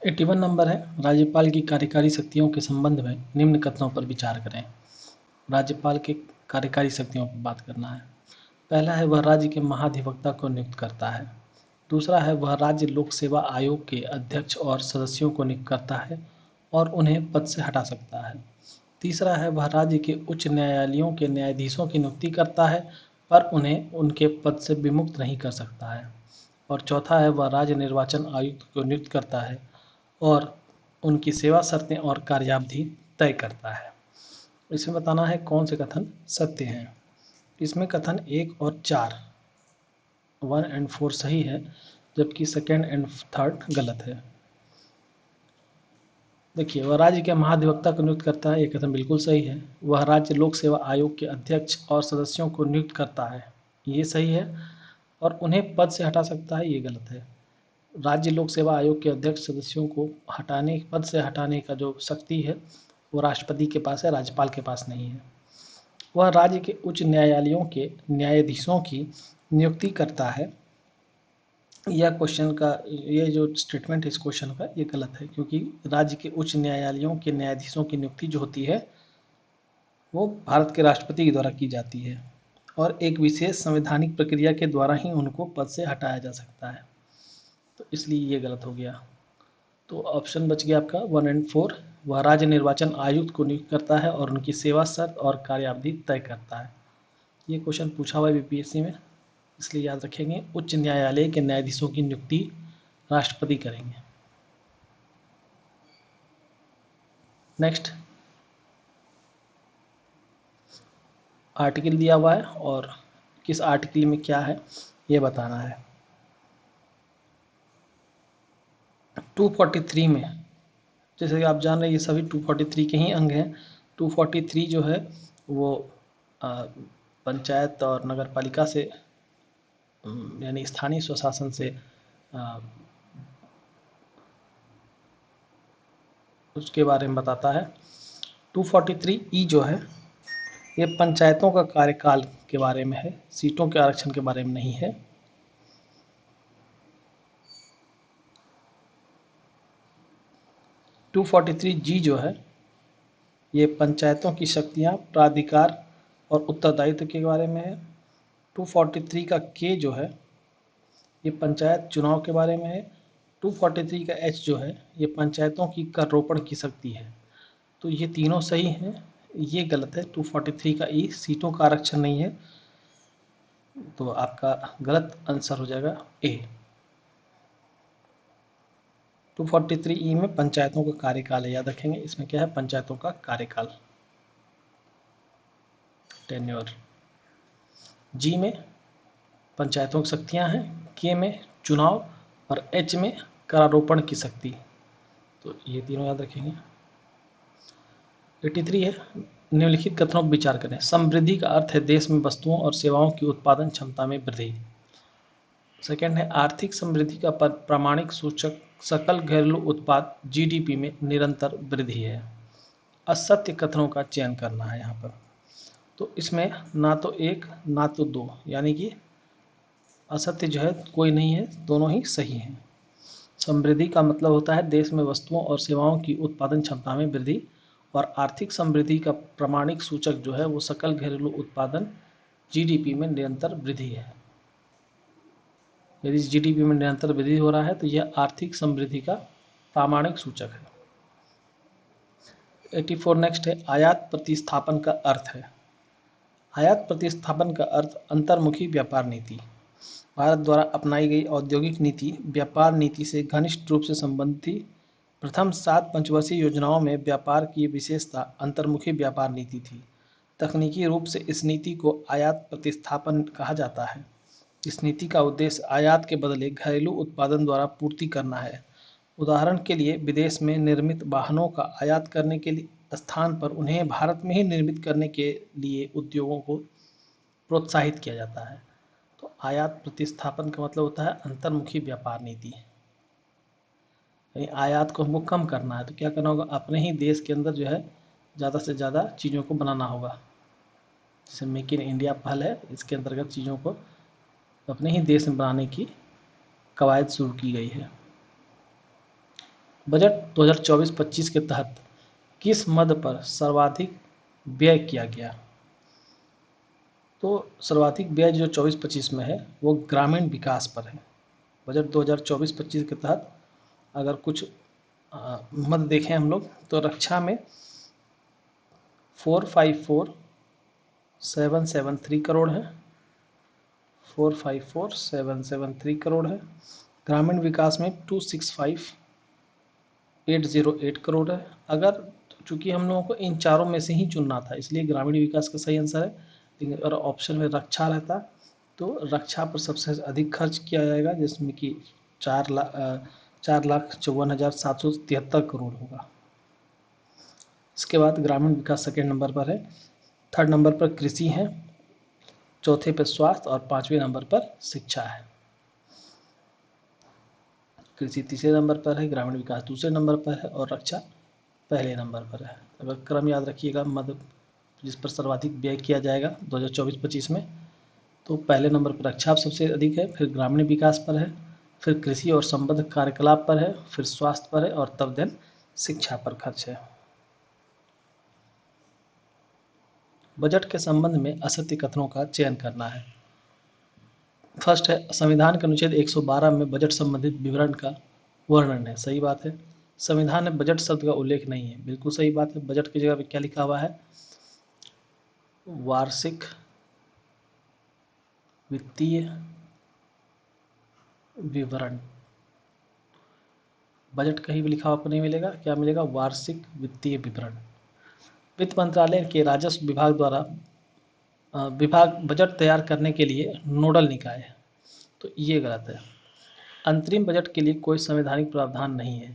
81 number है, राज्यपाल की कार्यकारी शक्तियों के संबंध में निम्न कथनों पर विचार करें। राज्यपाल के कार्यकारी शक्तियों पर बात करना है। पहला है, वह राज्य के महाधिवक्ता को नियुक्त करता है। दूसरा है, वह राज्य लोक सेवा आयोग के अध्यक्ष और सदस्यों को नियुक्त करता है और उन्हें पद से हटा सकता है। तीसरा है, वह राज्य के उच्च न्यायालयों के न्यायाधीशों की नियुक्ति करता है पर उन्हें उनके पद से विमुक्त नहीं कर सकता है। और चौथा है, वह राज्य निर्वाचन आयुक्त को नियुक्त करता है और उनकी सेवा शर्तें और कार्यावधि तय करता है। इसमें बताना है कौन से कथन सत्य हैं। इसमें कथन 1 और 4 1 और 4 सही है, जबकि सेकेंड एंड थर्ड गलत है। देखिए, वह राज्य के महाधिवक्ता को नियुक्त करता है, ये कथन बिल्कुल सही है। वह राज्य लोक सेवा आयोग के अध्यक्ष और सदस्यों को नियुक्त करता है, ये सही है। और उन्हें पद से हटा सकता है, ये गलत है। राज्य लोक सेवा आयोग के अध्यक्ष सदस्यों को पद से हटाने का जो शक्ति है वो राष्ट्रपति के पास है, राज्यपाल के पास नहीं है। वह राज्य के उच्च न्यायालयों के न्यायाधीशों की नियुक्ति करता है। यह क्वेश्चन का ये जो स्टेटमेंट है इस क्वेश्चन का ये गलत है, क्योंकि राज्य के उच्च न्यायालयों के न्यायाधीशों की नियुक्ति जो होती है वो भारत के राष्ट्रपति के द्वारा की जाती है और एक विशेष संवैधानिक प्रक्रिया के द्वारा ही उनको पद से हटाया जा सकता है। तो इसलिए ये गलत हो गया। तो ऑप्शन बच गया आपका 1 और 4। वह राज्य निर्वाचन आयुक्त को नियुक्त करता है और उनकी सेवा शर्त और कार्यावधि तय करता है। ये क्वेश्चन पूछा हुआ है बीपीएससी में, इसलिए याद रखेंगे। उच्च न्यायालय के न्यायाधीशों की नियुक्ति राष्ट्रपति करेंगे। नेक्स्ट, आर्टिकल दिया हुआ है और किस आर्टिकल में क्या है ये बताना है। 243 में, जैसे कि आप जान रहे हैं ये सभी 243 के ही अंग हैं। 243 जो है वो पंचायत और नगर पालिका से यानी स्थानीय स्वशासन से उसके बारे में बताता है। 243E जो है ये पंचायतों का कार्यकाल के बारे में है, सीटों के आरक्षण के बारे में नहीं है। टू 243G जो है ये पंचायतों की शक्तियां, प्राधिकार और उत्तरदायित्व के बारे में है। 243 का K जो है ये पंचायत चुनाव के बारे में है। 243 का H जो है ये पंचायतों की कर रोपण की शक्ति है। तो ये तीनों सही हैं, ये गलत है। 243 का E सीटों का आरक्षण नहीं है, तो आपका गलत आंसर हो जाएगा A। 243E में पंचायतों का कार्यकाल है, याद रखेंगे। इसमें क्या है, पंचायतों का कार्यकाल, टेन्योर। G में पंचायतों की शक्तियां हैं, K में चुनाव और H में करारोपण की शक्ति। तो ये तीनों याद रखेंगे। 83 है, निम्नलिखित कथनों पर विचार करें। समृद्धि का अर्थ है देश में वस्तुओं और सेवाओं की उत्पादन क्षमता में वृद्धि। सेकंड है, आर्थिक समृद्धि का प्रामाणिक सूचक सकल घरेलू उत्पाद जीडीपी में निरंतर वृद्धि है। असत्य कथनों का चयन करना है यहाँ पर। तो इसमें ना तो 1 ना तो 2, यानी कि असत्य जो है कोई नहीं है, दोनों ही सही हैं। समृद्धि का मतलब होता है देश में वस्तुओं और सेवाओं की उत्पादन क्षमता में वृद्धि, और आर्थिक समृद्धि का प्रामाणिक सूचक जो है वो सकल घरेलू उत्पादन जीडीपी में निरंतर वृद्धि है। यदि जीडीपी में निरंतर वृद्धि हो रहा है तो यह आर्थिक समृद्धि का प्रामाणिक सूचक है। 84 नेक्स्ट है, आयात प्रतिस्थापन का अर्थ है। आयात प्रतिस्थापन का अर्थ अंतर्मुखी व्यापार नीति। भारत द्वारा अपनाई गई औद्योगिक नीति व्यापार नीति से घनिष्ठ रूप से संबंधित थी। प्रथम 7 पंचवर्षीय योजनाओं में व्यापार की विशेषता अंतर्मुखी व्यापार नीति थी। तकनीकी रूप से इस नीति को आयात प्रतिस्थापन कहा जाता है। इस नीति का उद्देश्य आयात के बदले घरेलू उत्पादन द्वारा पूर्ति करना है। उदाहरण के लिए विदेश में निर्मित वाहनों का आयात करने के स्थान पर उन्हें भारत में ही निर्मित करने के लिए उद्योगों को प्रोत्साहित किया जाता है। तो आयात प्रतिस्थापन का मतलब होता है अंतर्मुखी व्यापार नीति। यानी आयात को हमको कम करना है तो क्या करना होगा, अपने ही देश के अंदर जो है ज़्यादा से ज़्यादा चीज़ों को बनाना होगा। जैसे मेक इन इंडिया पहल है, इसके अंतर्गत चीज़ों को अपने ही देश में बनाने की कवायद शुरू की गई है। बजट 2024-25 के तहत किस मद पर सर्वाधिक व्यय किया गया? तो सर्वाधिक व्यय जो 24-25 में है वो ग्रामीण विकास पर है। बजट 2024-25 के तहत अगर कुछ मद देखें हम लोग तो रक्षा में 454773 करोड़ है, 454773 करोड़ है। ग्रामीण विकास में 265808 करोड़ है। अगर चूंकि हम लोगों को इन चारों में से ही चुनना था इसलिए ग्रामीण विकास का सही आंसर है, लेकिन अगर ऑप्शन में रक्षा रहता तो रक्षा पर सबसे अधिक खर्च किया जाएगा, जिसमें कि 4,54,773 करोड़ होगा। इसके बाद ग्रामीण विकास सेकेंड नंबर पर है, थर्ड नंबर पर कृषि है, चौथे पर स्वास्थ्य और पांचवें नंबर पर शिक्षा है। कृषि तीसरे नंबर पर है, ग्रामीण विकास दूसरे नंबर पर है और रक्षा पहले नंबर पर है। अगर क्रम याद रखिएगा मद जिस पर सर्वाधिक व्यय किया जाएगा 2024-25 में, तो पहले नंबर पर रक्षा सबसे अधिक है, फिर ग्रामीण विकास पर है, फिर कृषि और संबद्ध कार्यकलाप पर है, फिर स्वास्थ्य पर है और तब देन शिक्षा पर खर्च है। बजट के संबंध में असत्य कथनों का चयन करना है। फर्स्ट है संविधान के अनुच्छेद 112 में बजट संबंधित विवरण का वर्णन है। सही बात है। संविधान में बजट शब्द का उल्लेख नहीं है। बिल्कुल सही बात है। बजट की जगह पे क्या लिखा हुआ है? वार्षिक वित्तीय विवरण। बजट कहीं भी लिखा आपको नहीं मिलेगा। क्या मिलेगा? वार्षिक वित्तीय विवरण। वित्त मंत्रालय के राजस्व विभाग द्वारा बजट तैयार करने के लिए नोडल निकाय है, तो ये गलत है। अंतरिम बजट के लिए कोई संवैधानिक प्रावधान नहीं है,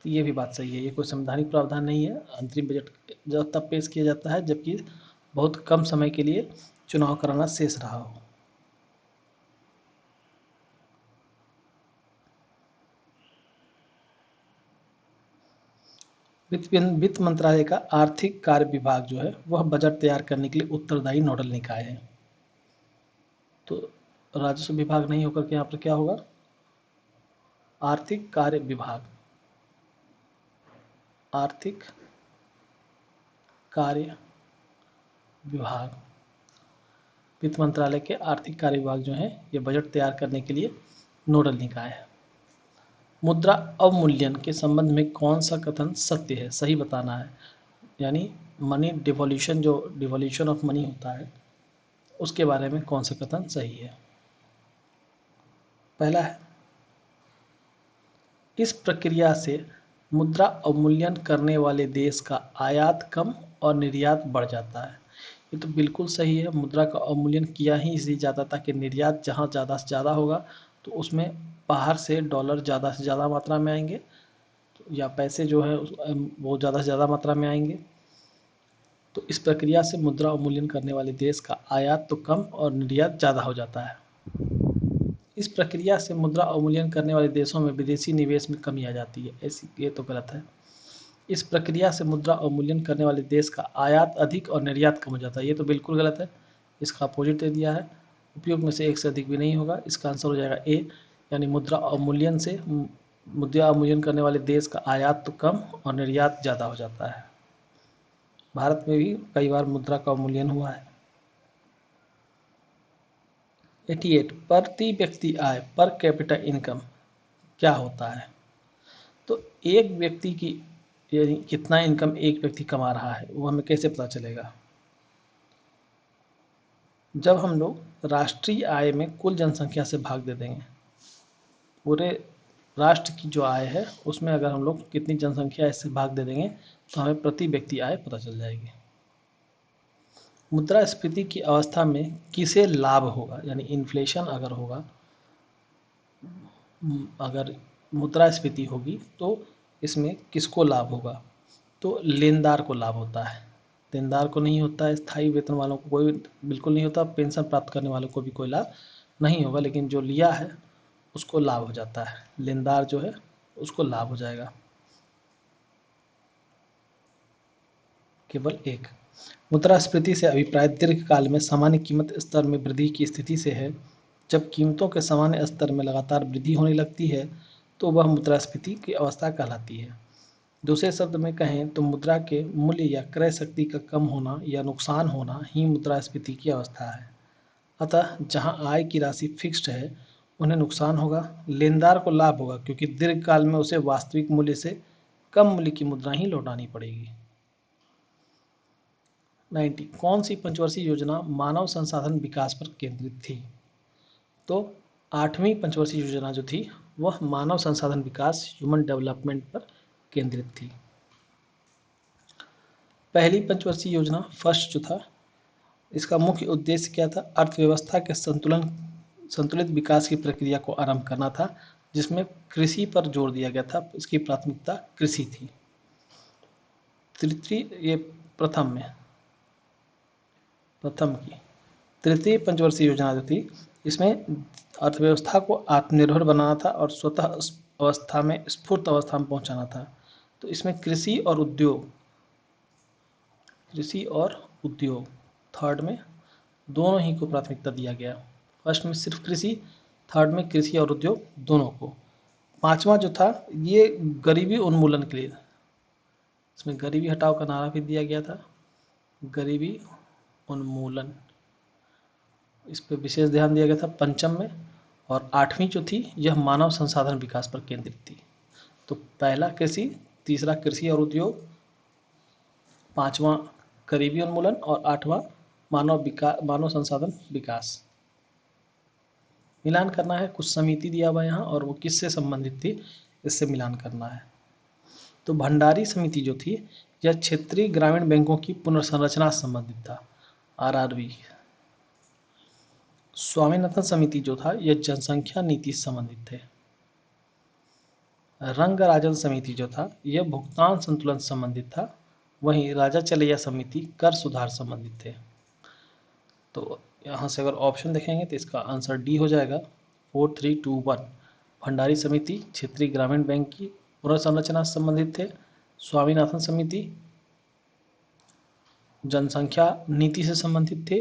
तो ये भी बात सही है। ये कोई संवैधानिक प्रावधान नहीं है। अंतरिम बजट जब तब पेश किया जाता है जबकि बहुत कम समय के लिए चुनाव कराना शेष रहा हो। वित्त मंत्रालय का आर्थिक कार्य विभाग जो है वह बजट तैयार करने के लिए उत्तरदायी नोडल निकाय है। तो राजस्व विभाग नहीं होकर के यहाँ पर क्या होगा? आर्थिक कार्य विभाग। आर्थिक कार्य विभाग। वित्त मंत्रालय के आर्थिक कार्य विभाग जो है ये बजट तैयार करने के लिए नोडल निकाय है। मुद्रा अवमूल्यन के संबंध में कौन सा कथन सत्य है? सही बताना है। यानी मनी डिवोल्यूशन, जो डिवोल्यूशन ऑफ मनी होता है उसके बारे में कौन सा कथन सही है? पहला है इस प्रक्रिया से मुद्रा अवमूल्यन करने वाले देश का आयात कम और निर्यात बढ़ जाता है। ये तो बिल्कुल सही है। मुद्रा का अवमूल्यन किया ही इसलिए जाता था कि निर्यात जहाँ ज़्यादा से ज़्यादा होगा तो उसमें बाहर से डॉलर ज़्यादा से ज़्यादा मात्रा में आएंगे या पैसे जो है वो ज़्यादा से ज़्यादा मात्रा में आएंगे। तो इस प्रक्रिया से मुद्रा अवमूल्यन करने वाले देश का आयात तो कम और निर्यात ज़्यादा हो जाता है। इस प्रक्रिया से मुद्रा अवमूल्यन करने वाले देशों में विदेशी निवेश में कमी आ जाती है। ऐसी ये तो गलत है। इस प्रक्रिया से मुद्रा अवमूल्यन करने वाले देश का आयात अधिक और निर्यात कम हो जाता है। ये तो बिल्कुल गलत है। इसका अपोजिट दे दिया है। उपयोग में से एक से अधिक भी नहीं होगा। इसका आंसर हो जाएगा ए, यानी मुद्रा अवमूल्यन करने वाले देश का आयात तो कम और निर्यात ज़्यादा हो जाता है। भारत में भी कई बार मुद्रा का अवमूल्यन हुआ है। 88 प्रति व्यक्ति आय पर कैपिटा इनकम क्या होता है? तो एक व्यक्ति की यानी कितना इनकम एक व्यक्ति कमा रहा है वो हमें कैसे पता चलेगा? जब हम लोग राष्ट्रीय आय में कुल जनसंख्या से भाग दे देंगे, पूरे राष्ट्र की जो आय है उसमें अगर हम लोग कितनी जनसंख्या इससे भाग दे देंगे तो हमें प्रति व्यक्ति आय पता चल जाएगी। मुद्रास्फीति की अवस्था में किसे लाभ होगा? यानी इन्फ्लेशन अगर होगा, अगर मुद्रास्फीति होगी तो इसमें किसको लाभ होगा? तो लेनदार को लाभ होता है। देनदार को नहीं होता है। स्थायी वेतन वालों को कोई बिल्कुल नहीं होता। पेंशन प्राप्त करने वालों को भी कोई लाभ नहीं होगा, लेकिन जो लिया है उसको लाभ हो जाता है। लेनदार जो है उसको लाभ हो जाएगा। केवल एक। मुद्रास्फीति से अभिप्राय दीर्घकाल में सामान्य कीमत स्तर में वृद्धि की स्थिति से है। जब कीमतों के सामान्य स्तर में लगातार वृद्धि होने लगती है तो वह मुद्रास्फीति की अवस्था कहलाती है। दूसरे शब्द में कहें तो मुद्रा के मूल्य या क्रय शक्ति का कम होना या नुकसान होना ही मुद्रास्फीति की अवस्था है। अतः जहां आय की राशि फिक्स्ड है उन्हें नुकसान होगा, लेनदार को लाभ होगा क्योंकि दीर्घकाल में उसे वास्तविक मूल्य से कम मूल्य की मुद्रा ही लौटानी पड़ेगी। 90 कौन सी पंचवर्षीय योजना मानव संसाधन विकास पर केंद्रित थी? तो 8वीं पंचवर्षीय योजना जो थी वह मानव संसाधन विकास ह्यूमन डेवलपमेंट पर केंद्रित थी। पहली पंचवर्षीय योजना फर्स्ट जो था इसका मुख्य उद्देश्य क्या था? अर्थव्यवस्था के संतुलित विकास की प्रक्रिया को आरंभ करना था, जिसमें कृषि पर जोर दिया गया था। इसकी प्राथमिकता कृषि थी। तृतीय प्रथम की तृतीय पंचवर्षीय योजना जो थी इसमें अर्थव्यवस्था को आत्मनिर्भर बनाना था और स्वतः अवस्था में स्फूर्त अवस्था में पहुंचाना था। तो इसमें कृषि और उद्योग थर्ड में दोनों ही को प्राथमिकता दिया गया। फर्स्ट में सिर्फ कृषि, थर्ड में कृषि और उद्योग दोनों को। पांचवा जो था ये गरीबी उन्मूलन के लिए, इसमें गरीबी हटाओ का नारा भी दिया गया था, गरीबी उन्मूलन, इस पर विशेष ध्यान दिया गया था पंचम में। और 8वीं जो थी यह मानव संसाधन विकास पर केंद्रित थी। तो पहला कृषि, तीसरा कृषि और उद्योग, पांचवा गरीबी उन्मूलन और 8वां मानव संसाधन विकास। मिलान करना है, कुछ समिति दिया हुआ यहाँ और वो किससे संबंधित थी इससे मिलान करना है। तो भंडारी समिति जो थी यह क्षेत्रीय ग्रामीण बैंकों की पुनर्संरचना से संबंधित था, आरआरबी। स्वामीनाथन समिति जो था यह जनसंख्या नीति से संबंधित थे। रंगराजन समिति जो था यह भुगतान संतुलन से संबंधित था। वहीं राजा चलैया समिति कर सुधार संबंधित थे। तो यहाँ से अगर ऑप्शन देखेंगे तो इसका आंसर डी हो जाएगा, 4321। भंडारी समिति क्षेत्रीय ग्रामीण बैंक की पुनर्संरचना से संबंधित थे, स्वामीनाथन समिति जनसंख्या नीति से संबंधित थे,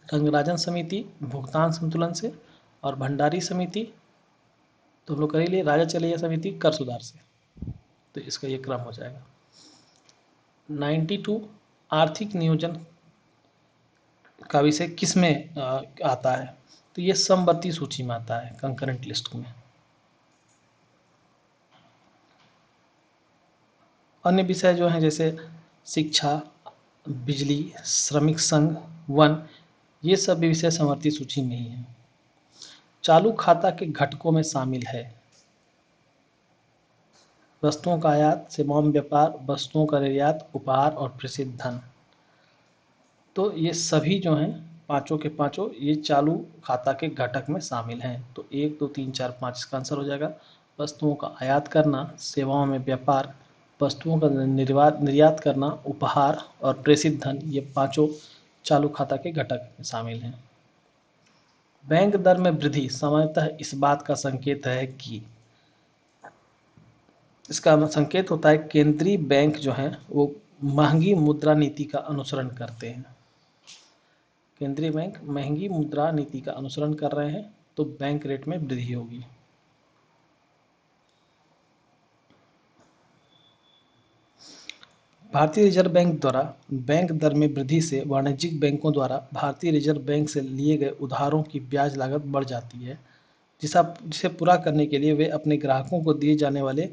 रंगराजन समिति भुगतान संतुलन से, और भंडारी समिति तो हम लोग कर ही लिए राजा चलैया समिति कर सुधार से। तो इसका ये क्रम हो जाएगा। 92 आर्थिक नियोजन का विषय किस में आता है? तो ये समवर्ती सूची में आता है, कंकरेंट लिस्ट में। अन्य विषय जो हैं जैसे शिक्षा, बिजली, श्रमिक संघ, वन, ये सब भी विषय समवर्ती सूची में ही है। चालू खाता के घटकों में शामिल है वस्तुओं का आयात, सेवाओं में व्यापार, वस्तुओं का निर्यात, उपहार और प्रेषित धन। तो ये सभी जो हैं पांचों के पांचों ये चालू खाता के घटक में शामिल हैं। तो 1 2 3 4 5 इसका आंसर हो जाएगा। वस्तुओं का आयात करना, सेवाओं में व्यापार, वस्तुओं का निर्यात करना, उपहार और प्रेषित धन, ये पांचों चालू खाता के घटक में शामिल हैं। बैंक दर में वृद्धि सामान्यतः इस बात का संकेत है कि इसका संकेत होता है केंद्रीय बैंक जो है वो महंगी मुद्रा नीति का अनुसरण करते हैं। केंद्रीय बैंक महंगी मुद्रा नीति का अनुसरण कर रहे हैं तो बैंक रेट में वृद्धि होगी। भारतीय रिजर्व बैंक द्वारा बैंक दर में वृद्धि से वाणिज्यिक बैंकों द्वारा भारतीय रिजर्व बैंक से लिए गए उधारों की ब्याज लागत बढ़ जाती है, जिसे पूरा करने के लिए वे अपने ग्राहकों को दिए जाने वाले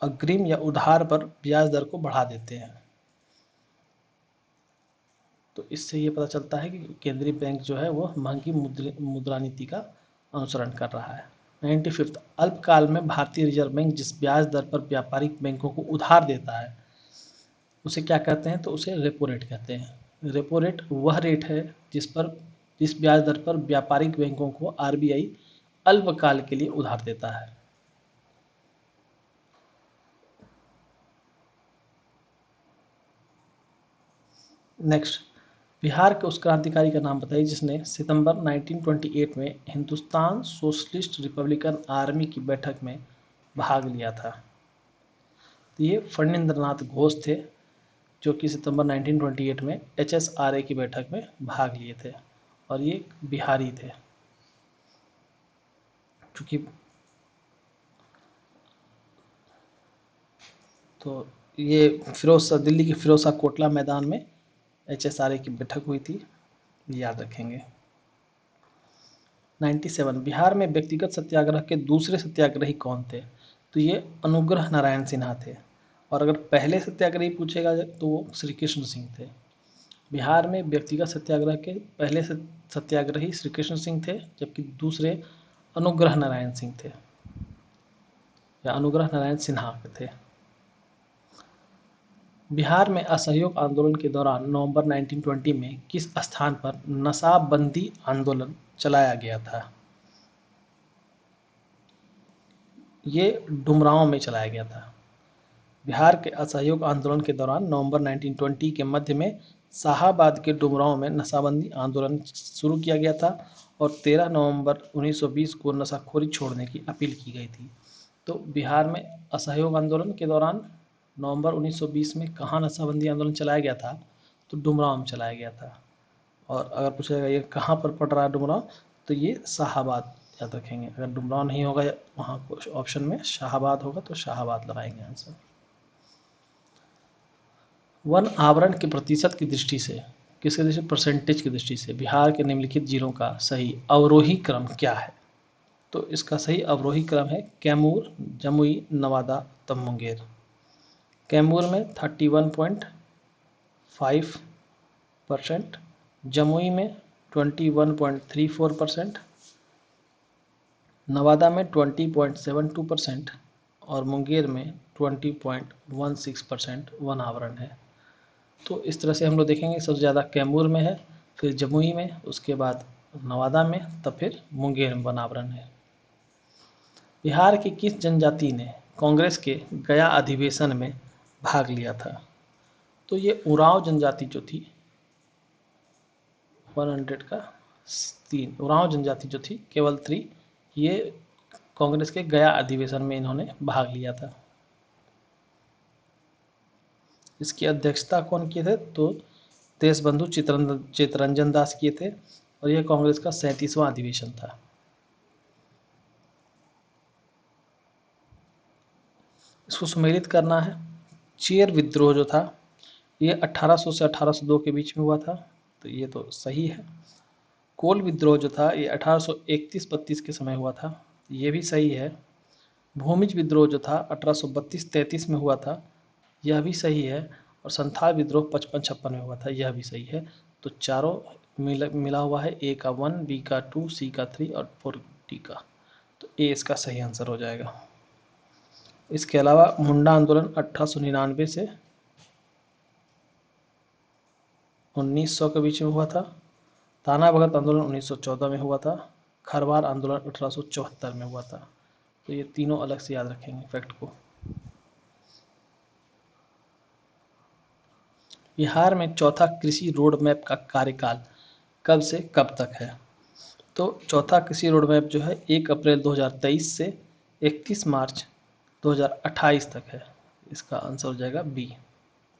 अग्रिम या उधार पर ब्याज दर को बढ़ा देते हैं। तो इससे ये पता चलता है कि केंद्रीय बैंक जो है वो महंगी मुद्रा नीति का अनुसरण कर रहा है। 95 अल्पकाल में भारतीय रिजर्व बैंक जिस ब्याज दर पर व्यापारिक बैंकों को उधार देता है उसे क्या कहते हैं? तो उसे रेपो रेट कहते हैं। रेपो रेट वह रेट है जिस ब्याज दर पर व्यापारिक बैंकों को आरबीआई अल्पकाल के लिए उधार देता है। नेक्स्ट, बिहार के उस क्रांतिकारी का नाम बताइए जिसने सितंबर 1928 में हिंदुस्तान सोशलिस्ट रिपब्लिकन आर्मी की बैठक में भाग लिया था। तो ये फणींद्रनाथ घोष थे जो कि सितंबर 1928 में HSRA की बैठक में भाग लिए थे और ये बिहारी थे। चूँकि तो ये दिल्ली के फिरोज शाह कोटला मैदान में HSRA की बैठक हुई थी, याद रखेंगे। 97 बिहार में व्यक्तिगत सत्याग्रह के दूसरे सत्याग्रही कौन थे? तो ये अनुग्रह नारायण सिन्हा थे। और अगर पहले सत्याग्रही पूछेगा तो वो श्री कृष्ण सिंह थे। बिहार में व्यक्तिगत सत्याग्रह के पहले सत्याग्रही श्री कृष्ण सिंह थे, जबकि दूसरे अनुग्रह नारायण सिंह थे, या अनुग्रह नारायण सिन्हा थे। बिहार में असहयोग आंदोलन के दौरान नवंबर 1920 में किस स्थान पर नशाबंदी आंदोलन चलाया गया था? ये डुमरांव में चलाया गया था। बिहार के असहयोग आंदोलन के दौरान नवंबर 1920 के मध्य में शाहाबाद के डुमरांव में नशाबंदी आंदोलन शुरू किया गया था और 13 नवंबर 1920 को नशाखोरी छोड़ने की अपील की गई थी। तो बिहार में असहयोग आंदोलन के दौरान नवंबर 1920 में कहाँ नशाबंदी आंदोलन चलाया गया था? तो डुमरांव में चलाया गया था। और अगर पूछेगा ये कहाँ पर पड़ रहा है डुमरांव, तो ये शाहाबाद, याद रखेंगे। अगर डुमरांव नहीं होगा वहाँ कुछ ऑप्शन में शाहाबाद होगा तो शाहाबाद लगाएंगे आंसर। वन आवरण के प्रतिशत की दृष्टि से, किसकी दृष्टि, परसेंटेज की दृष्टि से बिहार के निम्नलिखित जिलों का सही अवरोही क्रम क्या है? तो इसका सही अवरोही क्रम है कैमूर, जमुई, नवादा, तब मुंगेर। कैमूर में 31.5%, जमुई में 21.34%, नवादा में 20.72% और मुंगेर में 20.16% वन आवरण है। तो इस तरह से हम लोग देखेंगे सबसे ज़्यादा कैमूर में है, फिर जमुई में, उसके बाद नवादा में, तब फिर मुंगेर में वन आवरण है। बिहार की किस जनजाति ने कांग्रेस के गया अधिवेशन में भाग लिया था? तो ये उरांव जनजाति जो थी, 100 का 3 उरांव जनजाति जो थी, केवल 3, ये कांग्रेस के गया अधिवेशन में इन्होंने भाग लिया था। इसकी अध्यक्षता कौन किए थे? तो देशबंधु चित्तरंजन दास किए थे और यह कांग्रेस का 37वां अधिवेशन था। इसको सुमेलित करना है। चेर विद्रोह जो था ये 1800 से 1802 के बीच में हुआ था, तो ये तो सही है। कोल विद्रोह जो था ये 1831-32 के समय हुआ था, ये भी सही है। भूमिज विद्रोह जो था 1832-33 में हुआ था, यह भी सही है। और संथाल विद्रोह 55-56 में हुआ था, यह भी सही है। तो चारों मिला हुआ है, ए का 1, बी का 2, सी का 3 और 4 डी का। तो ए इसका सही आंसर हो जाएगा। इसके अलावा मुंडा आंदोलन 1899 से 1900 के बीच में हुआ था। ताना भगत आंदोलन 1914 में हुआ था। खरवार आंदोलन 1874 में हुआ था। तो ये तीनों अलग से याद रखेंगे फैक्ट को। बिहार में चौथा कृषि रोड मैप का कार्यकाल कब से कब तक है? तो चौथा कृषि रोड मैप जो है 1 अप्रैल 2023 से 31 मार्च 2028 तक है। इसका आंसर हो जाएगा बी।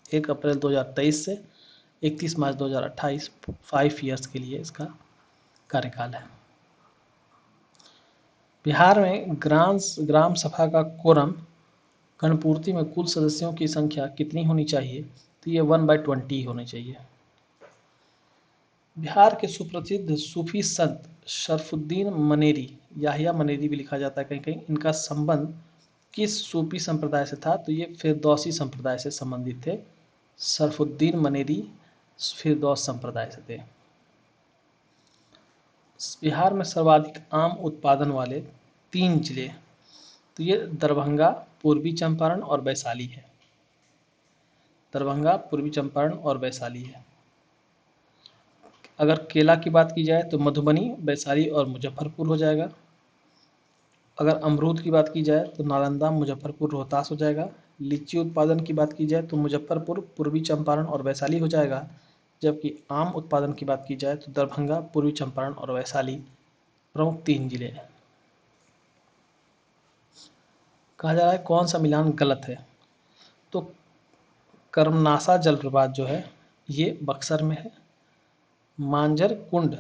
1 अप्रैल 2023 से 31 मार्च 2028, 5 ईयर्स के लिए इसका कार्यकाल है। बिहार में ग्राम सभा का कोरम गणपूर्ति में कुल सदस्यों की संख्या कितनी होनी चाहिए? तो ये 1/20 होनी चाहिए। बिहार के सुप्रसिद्ध सूफी संत शरफुद्दीन मनेरी, याहिया मनेरी भी लिखा जाता है कहीं कहीं, इनका संबंध किस सूफी संप्रदाय से था? तो ये फिरदौसी संप्रदाय से संबंधित थे। शरफुद्दीन मनेरी फिरदौस संप्रदाय से थे। बिहार में सर्वाधिक आम उत्पादन वाले 3 जिले, तो ये दरभंगा, पूर्वी चंपारण और वैशाली है। दरभंगा, पूर्वी चंपारण और वैशाली है। अगर केला की बात की जाए तो मधुबनी, वैशाली और मुजफ्फरपुर हो जाएगा। अगर अमरूद की बात की जाए तो नालंदा, मुजफ्फरपुर, रोहतास हो जाएगा। लीची उत्पादन की बात की जाए तो मुजफ्फरपुर, पूर्वी चंपारण और वैशाली हो जाएगा। जबकि आम उत्पादन की बात की जाए तो दरभंगा, पूर्वी चंपारण और वैशाली प्रमुख 3 जिले हैं। कहा जा रहा है कौन सा मिलान गलत है? तो कर्मनासा जलप्रपात जो है ये बक्सर में है। मांजर कुंड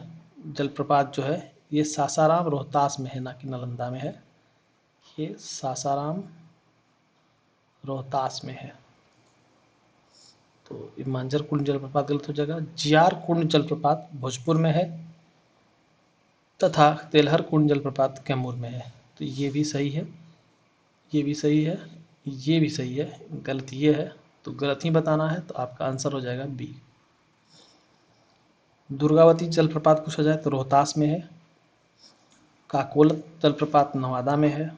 जलप्रपात जो है ये सासाराम रोहतास में है, ना कि नालंदा में है। ये सासाराम रोहतास में है। तो ये मांझर कुंड जलप्रपात गलत हो जाएगा। जियार कुंड जलप्रपात भोजपुर में है तथा तेलहर कुंड जलप्रपात कैमूर में है। तो ये भी सही है, ये भी सही है, ये भी सही है, गलत ये है। तो गलत ही बताना है, तो आपका आंसर हो जाएगा बी। दुर्गावती जलप्रपात पूछा जाए तो रोहतास में है। काकोल जलप्रपात नवादा में है।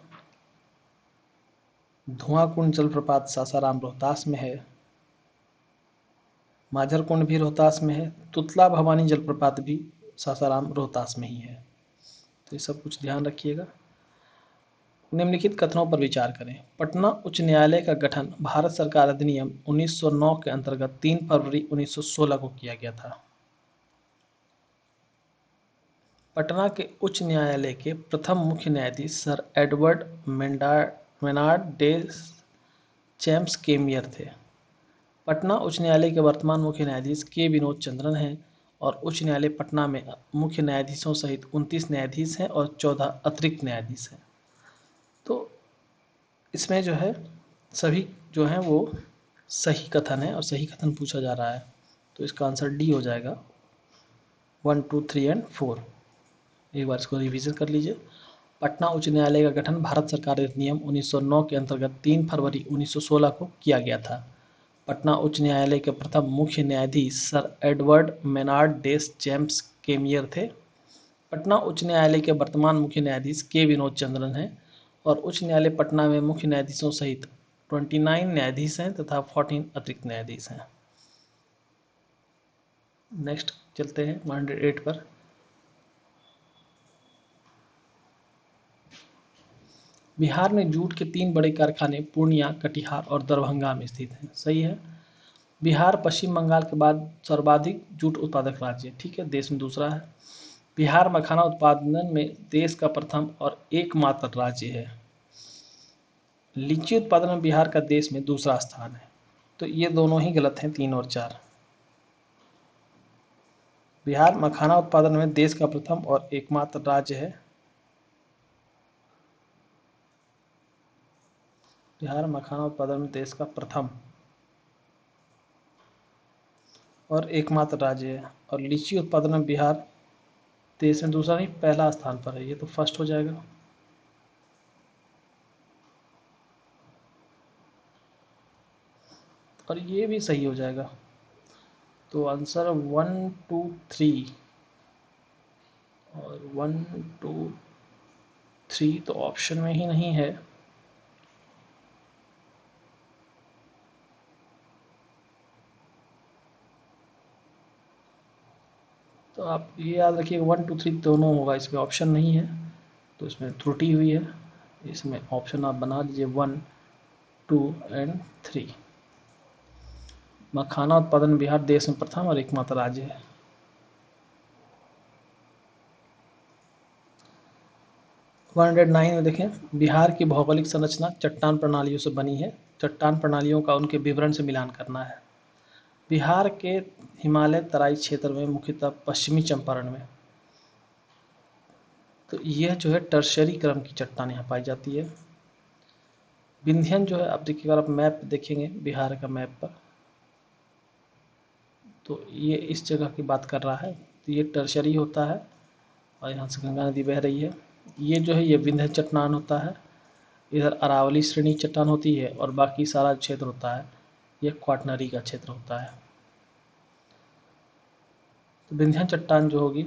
धुआं कुंड जलप्रपात सासाराम रोहतास में है। माझर कुंड भी रोहतास में है। तुतला भवानी जलप्रपात भी सासाराम रोहतास में ही है। तो ये सब कुछ ध्यान रखिएगा। निम्नलिखित कथनों पर विचार करें। पटना उच्च न्यायालय का गठन भारत सरकार अधिनियम 1909 के अंतर्गत 3 फरवरी 1916 को किया गया था। पटना के उच्च न्यायालय के प्रथम मुख्य न्यायाधीश sir Edward Maynard des Champs Chamier थे। पटना उच्च न्यायालय के वर्तमान मुख्य न्यायाधीश के विनोद चंद्रन हैं और उच्च न्यायालय पटना में मुख्य न्यायाधीशों सहित 29 न्यायाधीश हैं और 14 अतिरिक्त न्यायाधीश हैं। तो इसमें जो है सभी जो हैं वो सही कथन है और सही कथन पूछा जा रहा है। तो इसका आंसर डी हो जाएगा। 1, 2, 3 एंड 4। एक बार इसको रिवीजन कर लीजिए। पटना उच्च न्यायालय का गठन भारत सरकार अधिनियम 1909 के अंतर्गत 3 फरवरी 1916 को किया गया था। पटना उच्च न्यायालय के प्रथम मुख्य न्यायाधीश सर एडवर्ड मेनार्ड डेस चैम्प्स केमियर थे। पटना उच्च न्यायालय के वर्तमान मुख्य न्यायाधीश के विनोद चंद्रन हैं और उच्च न्यायालय पटना में मुख्य न्यायाधीशों सहित 29 न्यायाधीश हैं तथा 14 अतिरिक्त न्यायाधीश हैं। नेक्स्ट चलते हैं 108 पर। बिहार में जूट के 3 बड़े कारखाने पूर्णिया, कटिहार और दरभंगा में स्थित हैं। सही है। बिहार पश्चिम बंगाल के बाद सर्वाधिक जूट उत्पादक राज्य है। ठीक है, देश में दूसरा है। बिहार मखाना उत्पादन में देश का प्रथम और एकमात्र राज्य है। लीची उत्पादन में बिहार का देश में दूसरा स्थान है। तो ये दोनों ही गलत हैं, 3 और 4। बिहार मखाना उत्पादन में देश का प्रथम और एकमात्र राज्य है। बिहार मखाना उत्पादन में देश का प्रथम और एकमात्र राज्य है। और लीची उत्पादन में बिहार देश में दूसरा नहीं, पहला स्थान पर है। ये तो फर्स्ट हो जाएगा। और ये भी सही हो जाएगा। तो आंसर 1, 2, 3 और 1, 2, 3 तो ऑप्शन में ही नहीं है। तो आप ये याद रखिए 1, 2, 3 दोनों होगा, इसमें ऑप्शन नहीं है, तो इसमें त्रुटि हुई है। इसमें ऑप्शन आप बना दीजिए 1, 2 एंड 3। मखाना उत्पादन बिहार देश में प्रथम और एकमात्र राज्य है। 109 में देखें, बिहार की भौगोलिक संरचना चट्टान प्रणालियों से बनी है। चट्टान प्रणालियों का उनके विवरण से मिलान करना है। बिहार के हिमालय तराई क्षेत्र में मुख्यतः पश्चिमी चंपारण में, तो यह जो है टर्शरी क्रम की चट्टान यहाँ पाई जाती है। विंध्यन जो है, आप देखिए, अगर आप मैप देखेंगे बिहार का मैप पर, तो ये इस जगह की बात कर रहा है। तो ये टर्शरी होता है और यहाँ से गंगा नदी बह रही है। ये जो है ये विंध्य चट्टान होता है। इधर अरावली श्रेणी चट्टान होती है और बाकी सारा क्षेत्र होता है ये क्वाटनरी का क्षेत्र होता है। तो विंध्य चट्टान जो होगी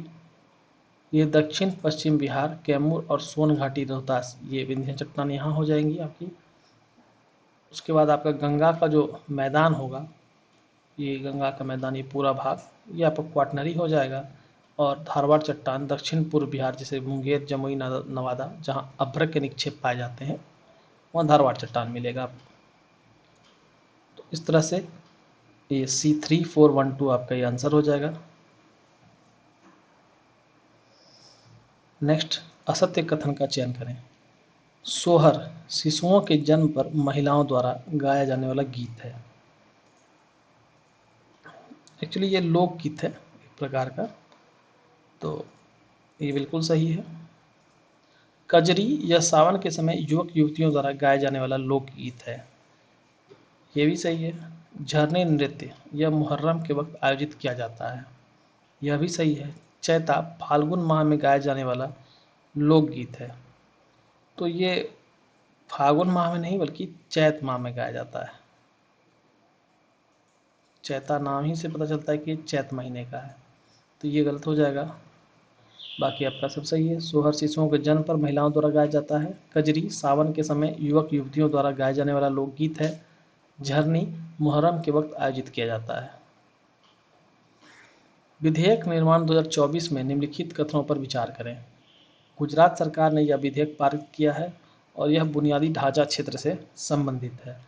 ये दक्षिण पश्चिम बिहार, कैमूर और सोन घाटी रोहतास, ये विंध्य चट्टान यहाँ हो जाएंगी आपकी। उसके बाद आपका गंगा का जो मैदान होगा, ये गंगा का मैदान, ये पूरा भाग ये आपका क्वाटनरी हो जाएगा। और धारवाड़ चट्टान दक्षिण पूर्व बिहार, जैसे मुंगेर, जमुई, नवादा, जहाँ अभ्रक के निक्षेप पाए जाते हैं, वहाँ धारवाड़ चट्टान मिलेगा आपको। तो इस तरह से ये C3412 आपका ये आंसर हो जाएगा। नेक्स्ट, असत्य कथन का चयन करें। सोहर शिशुओं के जन्म पर महिलाओं द्वारा गाया जाने वाला गीत है। एक्चुअली ये लोकगीत है एक प्रकार का। तो ये बिल्कुल सही है। कजरी यह सावन के समय युवक युवतियों द्वारा गाया जाने वाला लोकगीत है। ये भी सही है। झरने नृत्य यह मुहर्रम के वक्त आयोजित किया जाता है। यह भी सही है। चैता फाल्गुन माह में गाया जाने वाला लोकगीत है। तो ये फाल्गुन माह में नहीं बल्कि चैत माह में गाया जाता है। चैता नाम ही से पता चलता है कि चैत महीने का है, तो ये गलत हो जाएगा। बाकी आपका सब सही है। सोहर शिशुओं के जन्म पर महिलाओं द्वारा गाया जाता है। कजरी सावन के समय युवक युवतियों द्वारा गाए जाने वाला लोकगीत है। झरनी मुहर्रम के वक्त आयोजित किया जाता है। विधेयक निर्माण 2024 में निम्नलिखित कथनों पर विचार करें। गुजरात सरकार ने यह विधेयक पारित किया है और यह बुनियादी ढांचा क्षेत्र से संबंधित है।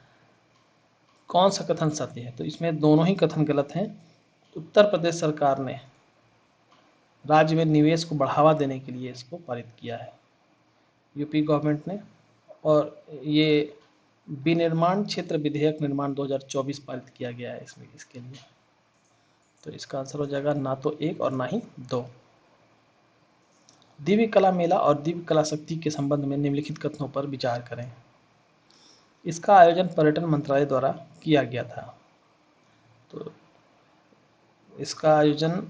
कौन सा कथन सत्य है? तो इसमें दोनों ही कथन गलत हैं। उत्तर प्रदेश सरकार ने राज्य में निवेश को बढ़ावा देने के लिए इसको पारित किया है, यूपी गवर्नमेंट ने। और ये विनिर्माण क्षेत्र विधेयक निर्माण 2024 पारित किया गया है इसमें, इसके लिए। तो इसका आंसर हो जाएगा ना तो 1 और ना ही 2। दिव्य कला मेला और दिव्य कला शक्ति के संबंध में निम्नलिखित कथनों पर विचार करें। इसका आयोजन पर्यटन मंत्रालय द्वारा किया गया था। तो इसका आयोजन